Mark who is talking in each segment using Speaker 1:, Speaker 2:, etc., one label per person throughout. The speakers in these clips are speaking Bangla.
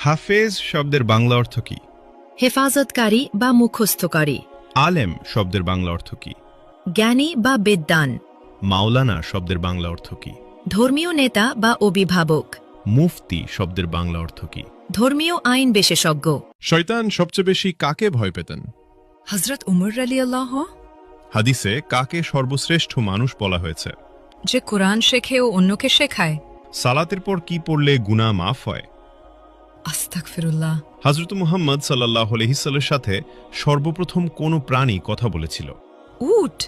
Speaker 1: হাফেজ শব্দের বাংলা অর্থ কি?
Speaker 2: হেফাজতকারী বা মুখস্থকারী।
Speaker 1: আলেম শব্দের বাংলা অর্থ কি?
Speaker 2: জ্ঞানী বা বিদ্বান।
Speaker 1: মাওলানা শব্দের বাংলা অর্থ কি?
Speaker 2: ধর্মীয় নেতা বা অভিভাবক।
Speaker 1: মুফতি শব্দের বাংলা অর্থ কি?
Speaker 2: ধর্মীয় আইন বিশেষজ্ঞ।
Speaker 3: শয়তান সবচেয়ে বেশি কাকে ভয় পেতেন?
Speaker 2: হযরত উমর রাদিয়াল্লাহু আনহু।
Speaker 1: হাদিসে কাকে সর্বশ্রেষ্ঠ মানুষ বলা হয়েছে?
Speaker 2: যে কোরআন শেখে ও অন্যকে শেখায়।
Speaker 1: সালাতের পর কি পড়লে গুনাহ মাফ হয়?
Speaker 2: আস্তাগফিরুল্লাহ।
Speaker 1: হযরত মুহাম্মদ সাল্লাল্লাহু আলাইহি ওয়াসাল্লামের সাথে সর্বপ্রথম কোন প্রাণী কথা বলেছিল?
Speaker 2: উট।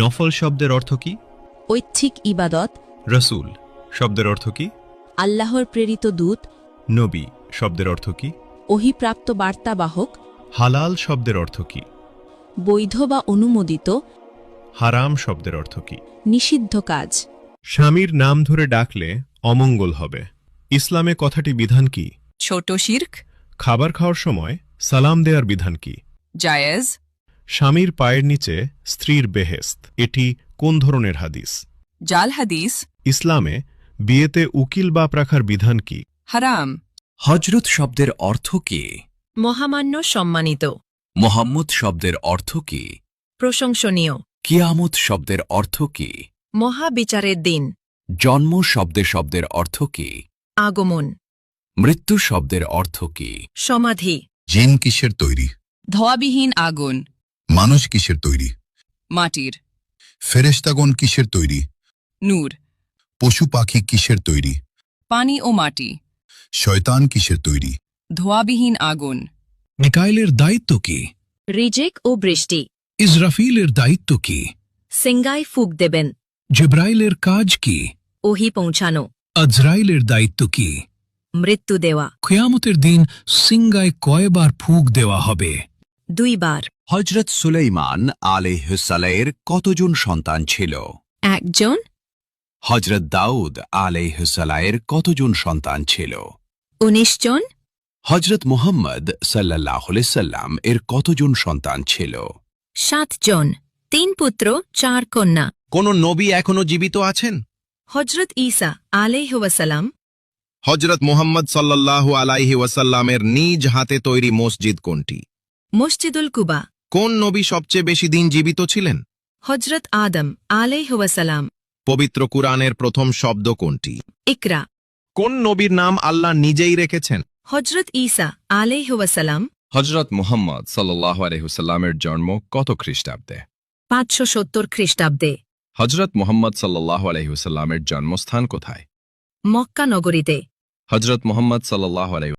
Speaker 1: নফল শব্দের অর্থ কি?
Speaker 4: ঐচ্ছিক ইবাদত।
Speaker 1: রাসূল শব্দের অর্থ কি?
Speaker 4: আল্লাহর প্রেরিত দূত।
Speaker 1: নবী শব্দের অর্থ কি?
Speaker 4: ওহীপ্রাপ্ত বার্তাবাহক।
Speaker 1: হালাল শব্দের অর্থ কি?
Speaker 4: বৈধ বা অনুমোদিত।
Speaker 1: হারাম শব্দের অর্থ কি?
Speaker 4: নিষিদ্ধ কাজ।
Speaker 1: স্বামীর নাম ধরে ডাকলে অমঙ্গল হবে। ইসলামে কথাটি বিধান কি?
Speaker 5: ছোট শিরক।
Speaker 1: খাবার খাওয়ার সময় সালাম দেওয়ার বিধান কি?
Speaker 5: জায়েজ।
Speaker 1: স্বামীর পায়ের নিচে স্ত্রীর বেহেস্ত, এটি কোন ধরনের হাদিস?
Speaker 5: জাল হাদিস।
Speaker 1: ইসলামে বিয়েতে উকিল বাপ রাখার বিধান কি?
Speaker 5: হারাম।
Speaker 6: হজরত শব্দের অর্থ কি?
Speaker 2: মহামান্য, সম্মানিত।
Speaker 6: মোহাম্মদ শব্দের অর্থ কি?
Speaker 2: প্রশংসনীয়।
Speaker 6: কিয়ামত শব্দের অর্থ কি?
Speaker 2: মহাবিচারের দিন।
Speaker 6: জন্ম শব্দের অর্থ কি?
Speaker 2: আগমন।
Speaker 6: মৃত্যু শব্দের অর্থ কি?
Speaker 2: সমাধি।
Speaker 7: জিন কিসের তৈরি?
Speaker 5: ধোয়াবিহীন আগুন।
Speaker 7: মানুষ কিসের তৈরি?
Speaker 5: মাটির।
Speaker 7: ফেরেশতাগণ কিসের তৈরি?
Speaker 5: নূর।
Speaker 7: পশু পাখি কিসের তৈরি?
Speaker 5: পানি ও মাটি।
Speaker 7: শয়তান কিসের তৈরি?
Speaker 5: ধোয়াবিহীন আগুন।
Speaker 8: মিকাইলের দায়িত্ব কি?
Speaker 2: রিজেক ও বৃষ্টি।
Speaker 8: ইসরাফিলের দায়িত্ব কি?
Speaker 2: সিঙ্গায় ফুক দেবেন।
Speaker 8: জিব্রাইলের কাজ কি?
Speaker 2: ওহি পৌঁছানো।
Speaker 8: আজরাইলের দায়িত্ব কি?
Speaker 2: মৃত্যু দেওয়া।
Speaker 8: কিয়ামতের দিন সিঙ্গায় কয়বার ফুঁক দেওয়া হবে?
Speaker 2: 2 বার।
Speaker 6: হজরত সুলাইমান আলাইহিসসালামের কতজন সন্তান ছিল?
Speaker 2: 1 জন।
Speaker 6: হজরত দাউদ আলাইহিসসালামের কতজন সন্তান ছিল?
Speaker 2: 19 জন।
Speaker 6: হজরত মুহাম্মদ সাল্লাল্লাহু আলাইহি সাল্লাম এর কতজন সন্তান ছিল?
Speaker 2: 7 জন। 3 পুত্র 4 কন্যা।
Speaker 9: কোন নবী এখনো জীবিত আছেন?
Speaker 2: হযরত ঈসা আলাইহি ওয়াসাল্লাম।
Speaker 9: হযরত মুহাম্মদ সাল্লাল্লাহু আলাইহি ওয়াসাল্লামের নিজ হাতে তৈরি মসজিদ কোনটি?
Speaker 2: মসজিদুল কুবা।
Speaker 9: কোন নবী সবচেয়ে বেশি দিন জীবিত ছিলেন?
Speaker 2: হযরত আদম আলাইহি ওয়াসাল্লাম।
Speaker 9: পবিত্র কুরআনের প্রথম শব্দ কোনটি?
Speaker 2: ইকরা।
Speaker 9: কোন নবীর নাম আল্লাহ নিজেই রেখেছেন?
Speaker 2: হযরত ঈসা আলাইহি ওয়াসাল্লাম।
Speaker 3: হজরত মুহাম্মদ সাল্লাল্লাহু আলাইহি ওয়াসাল্লামের জন্ম কত খ্রিস্টাব্দে?
Speaker 2: 570 খ্রিস্টাব্দে।
Speaker 3: হজরত মুহাম্মদ সাল্লাল্লাহু আলাইহি ওয়াসাল্লামের জন্মস্থান কোথায়?
Speaker 2: মক্কা নগরীতে।
Speaker 3: হজরত মুহাম্মদ সাল্লাল্লাহু আলাইহি